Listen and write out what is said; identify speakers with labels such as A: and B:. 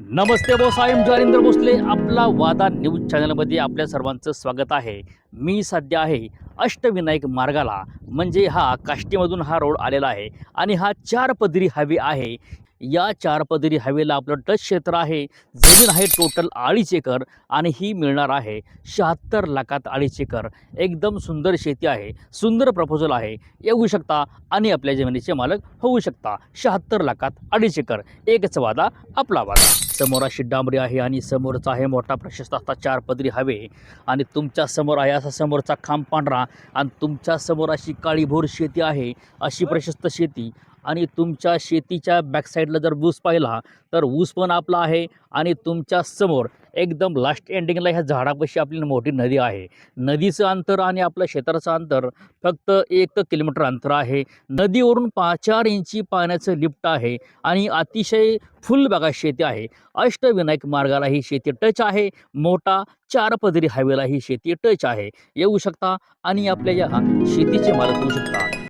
A: Namaste boss, I am Jalindar Bhosale. आपला वादा news चॅनलमध्ये आपल्या सर्वांचं स्वागत आहे. मी सध्या आहे अष्टविनायक मार्गाला, म्हणजे हा काष्टीमधून हा रोड आलेला आहे आणि हा 4 पदरी हायवे आहे. या 4 पदरी हायवेला आपलं टच क्षेत्र आहे. जमीन आहे टोटल 2.5 एकर आणि ही मिळणार आहे 76 लाखात 2.5 एकर. एकदम सुंदर शेती आहे, सुंदर प्रपोजल आहे. येऊ शकता आणि आपल्या जमिनीचे मालक होऊ शकता. 76 लाखात 2.5 एकर. एकच वादा, आपला वादा. समोर अशी डांबरी आहे आणि समोरचा आहे मोठा प्रशस्त असा 4 पदरी हायवे आणि तुमच्या समोर आहे असा समोरचा खांब पांढरा आणि तुमच्या समोर अशी काळीभोर शेती आहे, अशी प्रशस्त शेती. आणि तुमच्या शेतीच्या बॅकसाईडला जर ऊस पाहिला तर ऊस पण आपला आहे आणि तुमच्या समोर एकदम लास्ट एंडिंगला ह्या झाडापाशी आपली मोठी नदी आहे. नदीचं अंतर आणि आपल्या क्षेत्राचं अंतर फक्त 1 किलोमीटर अंतर आहे. नदीवरून 4 इंची पाण्याचं लिफ्ट आहे आणि अतिशय फुल बघा शेती आहे. अष्टविनायक मार्गाला ही शेती टच आहे. मोठा 4 पदरी हायवेला ही शेती टच आहे. येऊ शकता आणि आपल्या या शेतीचे मालक होऊ शकता.